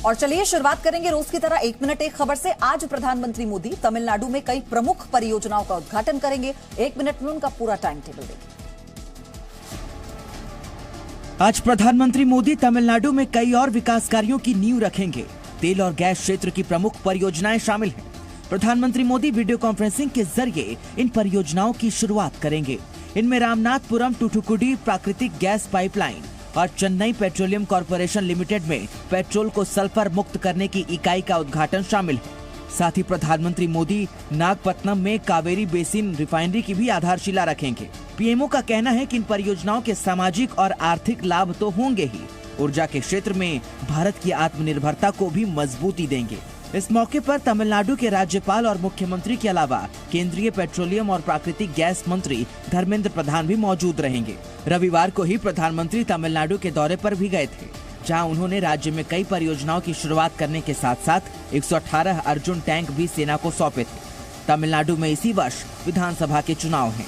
और चलिए शुरुआत करेंगे रोज की तरह 1 मिनट 1 खबर से। आज प्रधानमंत्री मोदी तमिलनाडु में कई प्रमुख परियोजनाओं का उद्घाटन करेंगे। 1 मिनट में उनका पूरा टाइम टेबल देखिए। आज प्रधानमंत्री मोदी तमिलनाडु में कई और विकास कार्यों की नींव रखेंगे। तेल और गैस क्षेत्र की प्रमुख परियोजनाएं शामिल हैं। प्रधानमंत्री मोदी वीडियो कॉन्फ्रेंसिंग के जरिए इन परियोजनाओं की शुरुआत करेंगे। इनमें रामनाथपुरम टूथुकुडी प्राकृतिक गैस पाइपलाइन और चेन्नई पेट्रोलियम कॉर्पोरेशन लिमिटेड में पेट्रोल को सल्फर मुक्त करने की इकाई का उद्घाटन शामिल है। साथ ही प्रधानमंत्री मोदी नागपत्तनम में कावेरी बेसिन रिफाइनरी की भी आधारशिला रखेंगे। पीएमओ का कहना है कि इन परियोजनाओं के सामाजिक और आर्थिक लाभ तो होंगे ही, ऊर्जा के क्षेत्र में भारत की आत्मनिर्भरता को भी मजबूती देंगे। इस मौके पर तमिलनाडु के राज्यपाल और मुख्यमंत्री के अलावा केंद्रीय पेट्रोलियम और प्राकृतिक गैस मंत्री धर्मेंद्र प्रधान भी मौजूद रहेंगे। रविवार को ही प्रधानमंत्री तमिलनाडु के दौरे पर भी गए थे, जहां उन्होंने राज्य में कई परियोजनाओं की शुरुआत करने के साथ साथ 118 अर्जुन टैंक भी सेना को सौंपे थे। तमिलनाडु में इसी वर्ष विधानसभा के चुनाव हैं।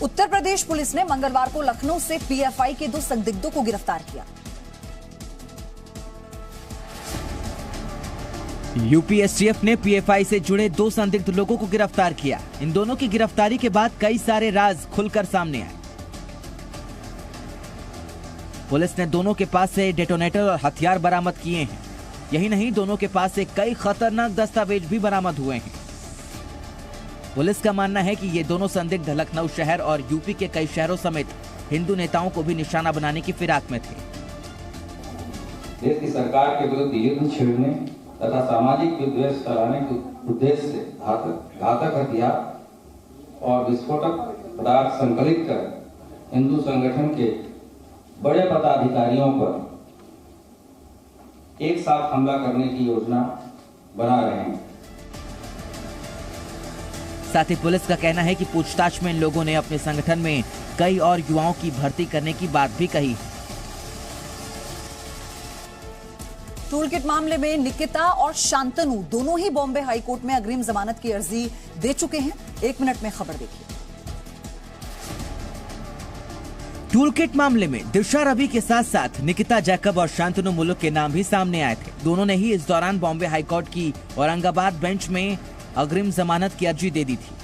उत्तर प्रदेश पुलिस ने मंगलवार को लखनऊ से पीएफआई के 2 संदिग्धों को गिरफ्तार किया। यूपीएसटीएफ ने पीएफआई से जुड़े 2 संदिग्ध लोगों को गिरफ्तार किया। इन दोनों की गिरफ्तारी के बाद कई सारे राज खुलकर सामने आए। पुलिस ने दोनों के पास से डेटोनेटर और हथियार बरामद किए हैं। यही नहीं, दोनों के पास से कई खतरनाक दस्तावेज भी बरामद हुए हैं। पुलिस का मानना है कि ये दोनों संदिग्ध लखनऊ शहर और यूपी के कई शहरों समेत हिंदू नेताओं को भी निशाना बनाने की फिराक में थे। देश की सरकार के विरुद्ध युद्ध छेड़ने तथा सामाजिक विद्वेष फैलाने के उद्देश्य से घातक हथियार और विस्फोटक पदार्थ संकलित कर हिंदू संगठन के बड़े पदाधिकारियों पर एक साथ हमला करने की योजना बना रहे हैं। साथ ही पुलिस का कहना है कि पूछताछ में इन लोगों ने अपने संगठन में कई और युवाओं की भर्ती करने की बात भी कही। टूलकिट मामले में निकिता और शांतनु दोनों ही बॉम्बे हाईकोर्ट में अग्रिम जमानत की अर्जी दे चुके हैं। 1 मिनट में खबर देखिए। टूलकिट मामले में दिशा रवि के साथ साथ निकिता जैकब और शांतनु मुलुक के नाम भी सामने आए थे। दोनों ने ही इस दौरान बॉम्बे हाईकोर्ट की औरंगाबाद बेंच में अग्रिम जमानत की अर्जी दे दी थी।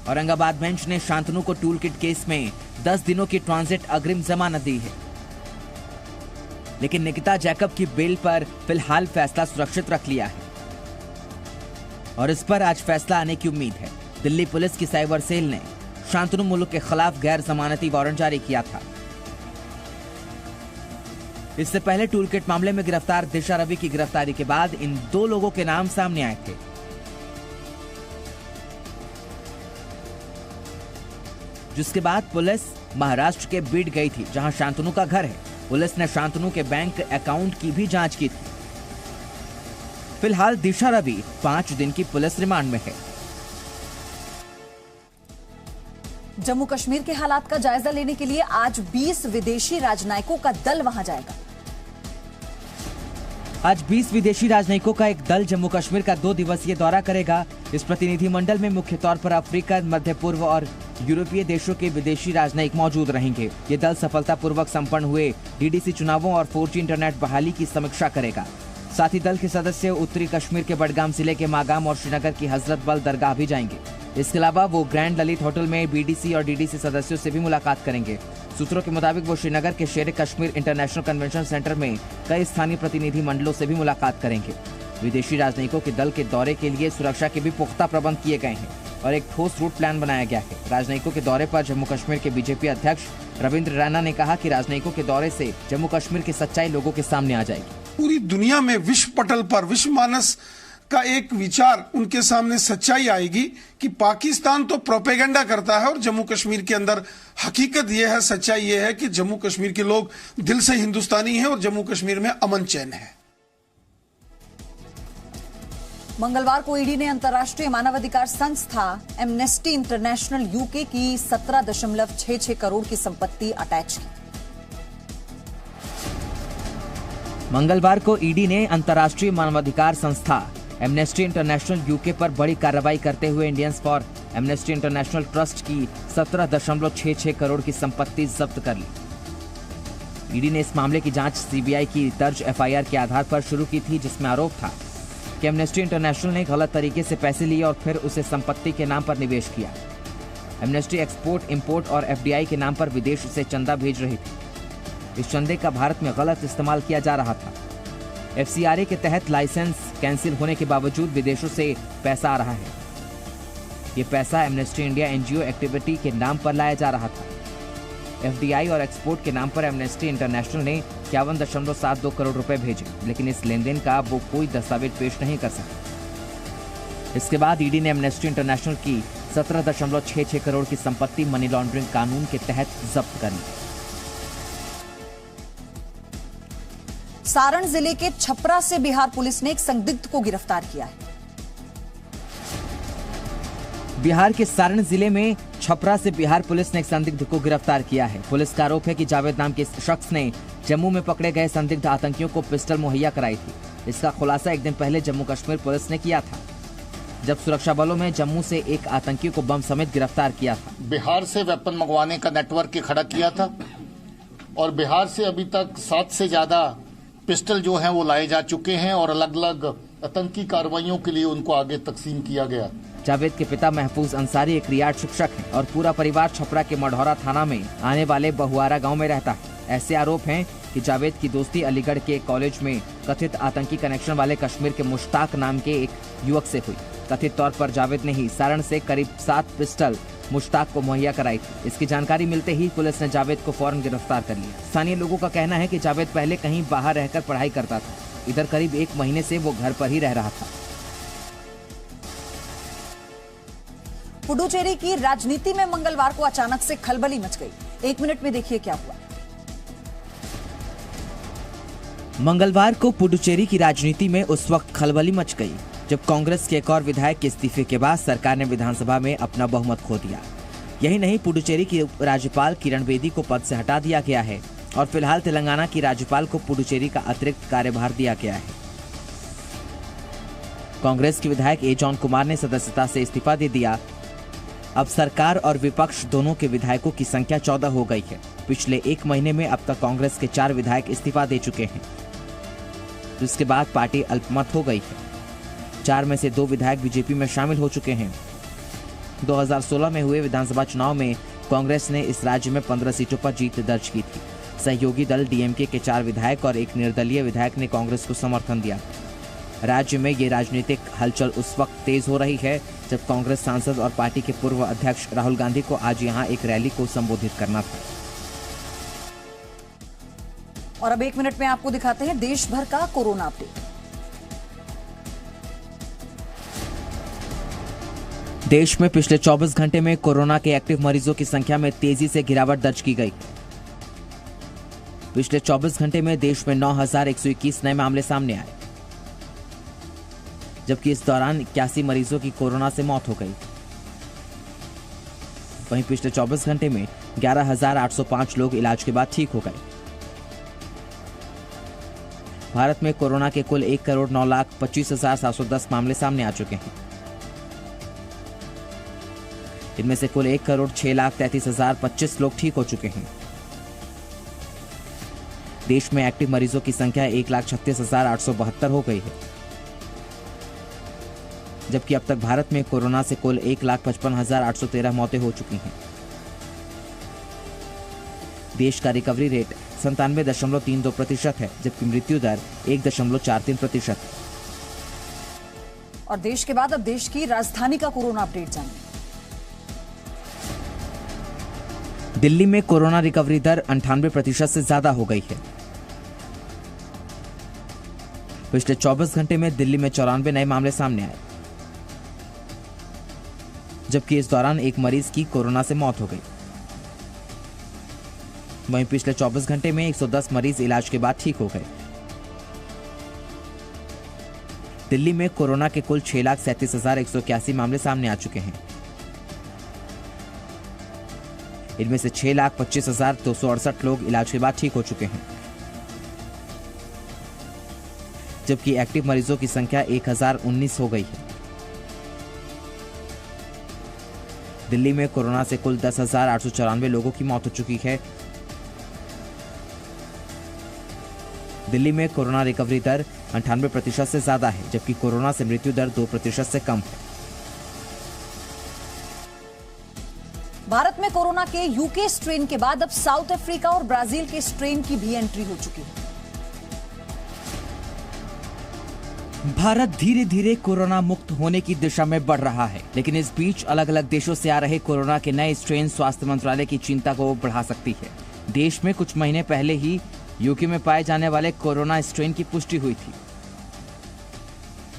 औरंगाबाद बेंच ने शांतनु को टूलकिट केस में 10 दिनों की ट्रांजिट अग्रिम जमानत दी है, लेकिन निकिता जैकब की बेल पर फिलहाल फैसला सुरक्षित रख लिया है और इस पर आज फैसला आने की उम्मीद है। दिल्ली पुलिस की साइबर सेल ने शांतनु मुलुक के खिलाफ गैर जमानती वारंट जारी किया था। इससे पहले टूलकिट मामले में गिरफ्तार दिशा रवि की गिरफ्तारी के बाद इन 2 लोगों के नाम सामने आए थे। जिसके बाद पुलिस महाराष्ट्र के बीड गई थी, जहां शांतनु का घर है। पुलिस ने शांतनु के बैंक अकाउंट की भी जांच की थी। फिलहाल दिशा रवि 5 दिन की पुलिस रिमांड में है। जम्मू कश्मीर के हालात का जायजा लेने के लिए आज 20 विदेशी राजनयिकों का दल वहां जाएगा। आज 20 विदेशी राजनयिकों का एक दल जम्मू कश्मीर का 2 दिवसीय दौरा करेगा। इस प्रतिनिधिमंडल में मुख्य तौर पर अफ्रीका, मध्य पूर्व और यूरोपीय देशों के विदेशी राजनयिक मौजूद रहेंगे। ये दल सफलतापूर्वक संपन्न हुए डीडीसी चुनावों और 4G इंटरनेट बहाली की समीक्षा करेगा। साथ ही दल के सदस्य उत्तरी कश्मीर के बडगाम जिले के मागाम और श्रीनगर की हजरत बल दरगाह भी जाएंगे। इसके अलावा वो ग्रैंड ललित होटल में बीडीसी और डीडीसी सदस्यों से भी मुलाकात करेंगे। सूत्रों के मुताबिक वो श्रीनगर के शेर कश्मीर इंटरनेशनल कन्वेंशन सेंटर में कई स्थानीय प्रतिनिधि मंडलों से भी मुलाकात करेंगे। विदेशी राजनयिकों के दल के दौरे के लिए सुरक्षा के भी पुख्ता प्रबंध किए गए हैं और एक ठोस रूट प्लान बनाया गया है। राजनयिकों के दौरे पर जम्मू कश्मीर के बीजेपी अध्यक्ष रविंद्र रैना ने कहा कि राजनयिकों के दौरे से जम्मू कश्मीर की सच्चाई लोगों के सामने आ जाएगी। पूरी दुनिया में विश्व पटल पर विश्व मानस का एक विचार उनके सामने सच्चाई आएगी कि पाकिस्तान तो प्रोपेगेंडा करता है और जम्मू कश्मीर के अंदर हकीकत यह है, सच्चाई यह है कि जम्मू कश्मीर के लोग दिल से हिंदुस्तानी हैं और जम्मू कश्मीर में अमन चैन है। मंगलवार को ईडी ने अंतर्राष्ट्रीय मानवाधिकार संस्था एमनेस्टी इंटरनेशनल यूके की 17.66 करोड़ की संपत्ति अटैच की। मंगलवार को ईडी ने अंतर्राष्ट्रीय मानवाधिकार संस्था एमनेस्टी इंटरनेशनल यूके पर बड़ी कार्रवाई करते हुए Indians for amnesty international trust की 17.66 करोड़ की संपत्ति जब्त कर ली। ईडी ने इस मामले की जांच सीबीआई की दर्ज एफआईआर के आधार पर शुरू की थी, जिसमें आरोप था कि एमनेस्टी इंटरनेशनल ने गलत तरीके से पैसे लिए और फिर उसे संपत्ति के नाम पर निवेश किया। एमनेस्टी एक्सपोर्ट, इंपोर्ट और एफडीआई के नाम पर विदेश से चंदा भेज रही थी। इस चंदे का भारत में गलत इस्तेमाल किया जा रहा था। एफसीआरए के तहत लाइसेंस कैंसिल होने के बावजूद विदेशों से पैसा आ रहा है। ये पैसा एमनेस्टी इंडिया एनजीओ एक्टिविटी के नाम पर लाया जा रहा था। एफडीआई और एक्सपोर्ट के नाम पर एमनेस्टी इंटरनेशनल ने 51.72 करोड़ रुपए भेजे, लेकिन इस लेनदेन का वो कोई दस्तावेज पेश नहीं कर सके। इसके बाद ईडी ने एमनेस्टी इंटरनेशनल की 17.66 करोड़ की संपत्ति मनी लॉन्ड्रिंग कानून के तहत जब्त कर ली। सारण जिले के छपरा से बिहार पुलिस ने एक संदिग्ध को गिरफ्तार किया है। बिहार के सारण जिले में छपरा से बिहार पुलिस ने एक संदिग्ध को गिरफ्तार किया है। पुलिस का आरोप है कि जावेद नाम के शख्स ने जम्मू में पकड़े गए संदिग्ध आतंकियों को पिस्टल मुहैया कराई थी। इसका खुलासा एक दिन पहले जम्मू कश्मीर पुलिस ने किया था, जब सुरक्षा बलों में जम्मू से एक आतंकी को बम समेत गिरफ्तार किया था। बिहार से वेपन मंगवाने का नेटवर्क खड़ा किया था और बिहार से अभी तक 7 से ज्यादा पिस्टल जो हैं वो लाए जा चुके हैं और अलग अलग आतंकी कार्रवाइयों के लिए उनको आगे तकसीम किया गया। जावेद के पिता महफूज अंसारी एक रियाड शिक्षक हैं और पूरा परिवार छपरा के मढ़ौरा थाना में आने वाले बहुआरा गांव में रहता है। ऐसे आरोप हैं कि जावेद की दोस्ती अलीगढ़ के कॉलेज में कथित आतंकी कनेक्शन वाले कश्मीर के मुश्ताक नाम के एक युवक से हुई। कथित तौर पर जावेद ने ही सारण से करीब 7 पिस्टल मुश्ताक को मुहैया कराई थी। इसकी जानकारी मिलते ही पुलिस ने जावेद को फौरन गिरफ्तार कर लिया। स्थानीय लोगों का कहना है कि जावेद पहले कहीं बाहर रहकर पढ़ाई करता था, इधर करीब 1 महीने से वो घर पर ही रह रहा था। पुडुचेरी की राजनीति में मंगलवार को अचानक से खलबली मच गई। 1 मिनट में देखिए क्या हुआ। मंगलवार को पुडुचेरी की राजनीति में उस वक्त खलबली मच गई जब कांग्रेस के एक और विधायक के इस्तीफे के बाद सरकार ने विधानसभा में अपना बहुमत खो दिया। यही नहीं, पुडुचेरी की राज्यपाल किरण बेदी को पद से हटा दिया गया है और फिलहाल तेलंगाना की राज्यपाल को पुडुचेरी का अतिरिक्त कार्यभार दिया गया है। कांग्रेस के विधायक ए जॉन कुमार ने सदस्यता से इस्तीफा दे दिया। अब सरकार और विपक्ष दोनों के विधायकों की संख्या 14 हो गई है। पिछले 1 महीने में अब तक कांग्रेस के 4 विधायक इस्तीफा दे चुके हैं, जिसके बाद पार्टी अल्पमत हो गई है। 4 में से 2 विधायक बीजेपी में शामिल हो चुके हैं। 2016 में हुए विधानसभा चुनाव में कांग्रेस ने इस राज्य में 15 सीटों पर जीत दर्ज की थी। सहयोगी दल डीएमके के 4 विधायक और एक निर्दलीय विधायक ने कांग्रेस को समर्थन दिया। राज्य में ये राजनीतिक हलचल उस वक्त तेज हो रही है जब कांग्रेस सांसद और पार्टी के पूर्व अध्यक्ष राहुल गांधी को आज यहां एक रैली को संबोधित करना था। और अब 1 मिनट में आपको दिखाते हैं देश भर का कोरोना अपडेट। देश में पिछले 24 घंटे में कोरोना के एक्टिव मरीजों की संख्या में तेजी से गिरावट दर्ज की गई। पिछले 24 घंटे में देश में 9,121 नए मामले सामने आए, जबकि इस दौरान 81 मरीजों की कोरोना से मौत हो गई। वहीं पिछले 24 घंटे में 11,805 लोग इलाज के बाद ठीक हो गए। भारत में कोरोना के कुल 1,09,25,710 मामले सामने आ चुके हैं। इनमें से कुल 1,06,33,025 लोग ठीक हो चुके हैं। देश में एक्टिव मरीजों की संख्या 1,36,872 हो गई है, जबकि अब तक भारत में कोरोना से कुल 1,55,813 मौतें हो चुकी हैं। देश का रिकवरी रेट 97.32% है, जबकि मृत्यु दर 1.43% है। और देश के बाद अब देश की राजधानी का कोरोना अपडेट जानिए। दिल्ली में कोरोना रिकवरी दर 98% से ज्यादा हो गई है। पिछले 24 घंटे में दिल्ली में 94 नए मामले सामने आए, जबकि इस दौरान एक मरीज की कोरोना से मौत हो गई। वहीं पिछले 24 घंटे में 110 मरीज इलाज के बाद ठीक हो गए। दिल्ली में कोरोना के कुल 6,37,181 मामले सामने आ चुके हैं। इनमें से 6,25,268 लोग इलाज के बाद ठीक हो चुके हैं, जबकि एक्टिव मरीजों की संख्या 1,019 हो गई है। दिल्ली में कोरोना से कुल 10,894 लोगों की मौत हो चुकी है, दिल्ली में कोरोना रिकवरी दर 98% से ज्यादा है, जबकि कोरोना से मृत्यु दर 2% से कम है। भारत में कोरोना के यूके स्ट्रेन के बाद अब साउथ अफ्रीका और ब्राजील के स्ट्रेन की भी एंट्री हो चुकी है। भारत धीरे धीरे कोरोना मुक्त होने की दिशा में बढ़ रहा है, लेकिन इस बीच अलग अलग देशों से आ रहे कोरोना के नए स्ट्रेन स्वास्थ्य मंत्रालय की चिंता को बढ़ा सकती है। देश में कुछ महीने पहले ही यूके में पाए जाने वाले कोरोना स्ट्रेन की पुष्टि हुई थी,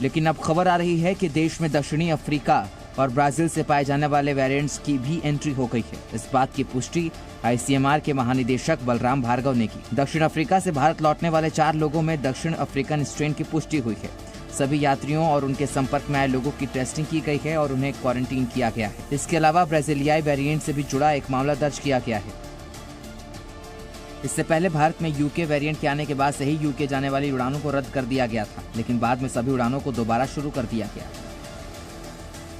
लेकिन अब खबर आ रही है कि देश में दक्षिणी अफ्रीका और ब्राजील से पाए जाने वाले वेरिएंट्स की भी एंट्री हो गई है। इस बात की पुष्टि आईसीएमआर के महानिदेशक बलराम भार्गव ने की। दक्षिण अफ्रीका से भारत लौटने वाले 4 लोगों में दक्षिण अफ्रीकन स्ट्रेन की पुष्टि हुई है। सभी यात्रियों और उनके संपर्क में आए लोगों की टेस्टिंग की गई है और उन्हें क्वारंटीन किया गया है। इसके अलावा ब्राजीलियाई वेरिएंट से भी जुड़ा एक मामला दर्ज किया गया है। इससे पहले भारत में यूके वेरिएंट के आने के बाद से ही यूके जाने वाली उड़ानों को रद्द कर दिया गया था, लेकिन बाद में सभी उड़ानों को दोबारा शुरू कर दिया गया।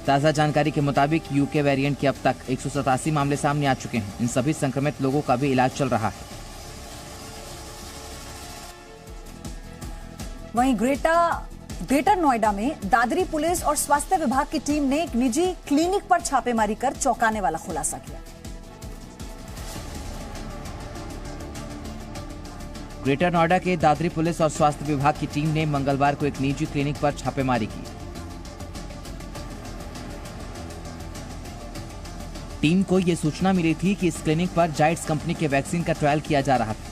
ताज़ा जानकारी के मुताबिक यूके वेरिएंट के अब तक 187 मामले सामने आ चुके हैं। इन सभी संक्रमित लोगों का भी इलाज चल रहा है। वहीं ग्रेटर नोएडा में दादरी पुलिस और स्वास्थ्य विभाग की टीम ने एक निजी क्लिनिक पर छापेमारी कर चौंकाने वाला खुलासा किया। ग्रेटर नोएडा के दादरी पुलिस और स्वास्थ्य विभाग की टीम ने मंगलवार को एक निजी क्लिनिक पर छापेमारी की। टीम को यह सूचना मिली थी कि इस क्लिनिक पर जाइड्स कंपनी के वैक्सीन का ट्रायल किया जा रहा था।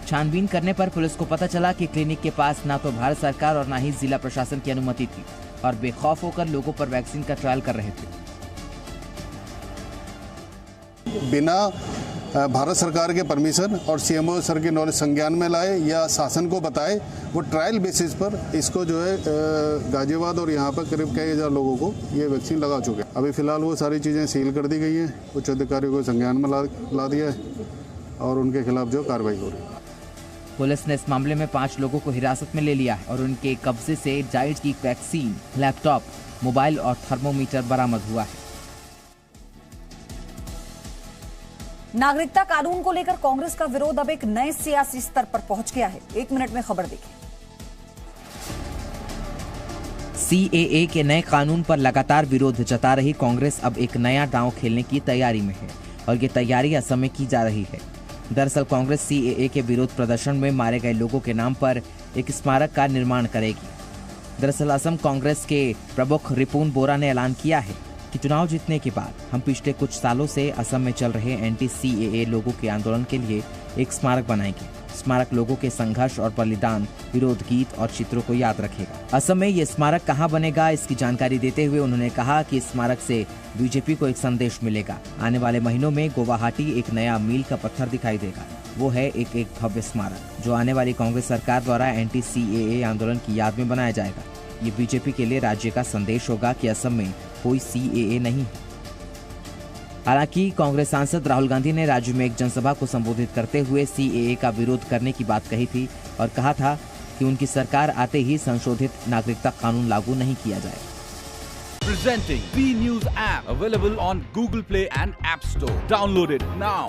छानबीन करने पर पुलिस को पता चला कि क्लिनिक के पास ना तो भारत सरकार और ना ही जिला प्रशासन की अनुमति थी और बेखौफ होकर लोगों पर वैक्सीन का ट्रायल कर रहे थे। बिना भारत सरकार के परमिशन और सीएमओ सर के नॉलेज संज्ञान में लाए या शासन को बताए, वो ट्रायल बेसिस पर इसको जो है गाजियाबाद और यहाँ पर करीब कई 1000 लोगों को ये वैक्सीन लगा चुके हैं। अभी फिलहाल वो सारी चीज़ें सील कर दी गई हैं, उच्च अधिकारियों को संज्ञान में ला दिया है और उनके खिलाफ जो कार्रवाई हो रही है। पुलिस ने इस मामले में 5 लोगों को हिरासत में ले लिया है और उनके कब्जे से जाइड्स की वैक्सीन, लैपटॉप, मोबाइल और थर्मोमीटर बरामद हुआ है। नागरिकता कानून को लेकर कांग्रेस का विरोध अब एक नए सियासी स्तर पर पहुंच गया है। 1 मिनट में खबर देखिए। सीएए के नए कानून पर लगातार विरोध जता रही कांग्रेस अब एक नया दांव खेलने की तैयारी में है और ये तैयारी असम में की जा रही है। दरअसल कांग्रेस सीएए के विरोध प्रदर्शन में मारे गए लोगों के नाम पर एक स्मारक का निर्माण करेगी। दरअसल असम कांग्रेस के प्रमुख रिपुन बोरा ने ऐलान किया है कि चुनाव जीतने के बाद हम पिछले कुछ सालों से असम में चल रहे एंटी सीएए लोगों के आंदोलन के लिए एक स्मारक बनाएंगे। स्मारक लोगों के संघर्ष और बलिदान, विरोध गीत और चित्रों को याद रखेगा। असम में ये स्मारक कहां बनेगा, इसकी जानकारी देते हुए उन्होंने कहा कि इस स्मारक से बीजेपी को एक संदेश मिलेगा। आने वाले महीनों में गुवाहाटी एक नया मील का पत्थर दिखाई देगा। वो है एक भव्य स्मारक जो आने वाली कांग्रेस सरकार द्वारा एंटी सीएए आंदोलन की याद में बनाया जाएगा। ये बीजेपी के लिए राज्य का संदेश होगा कि असम में कोई सीएए नहीं है। हालांकि कांग्रेस सांसद राहुल गांधी ने राज्य में एक जनसभा को संबोधित करते हुए सीएए का विरोध करने की बात कही थी और कहा था कि उनकी सरकार आते ही संशोधित नागरिकता कानून लागू नहीं किया जाए। Presenting B News app available on Google Play and App Store. Download it now.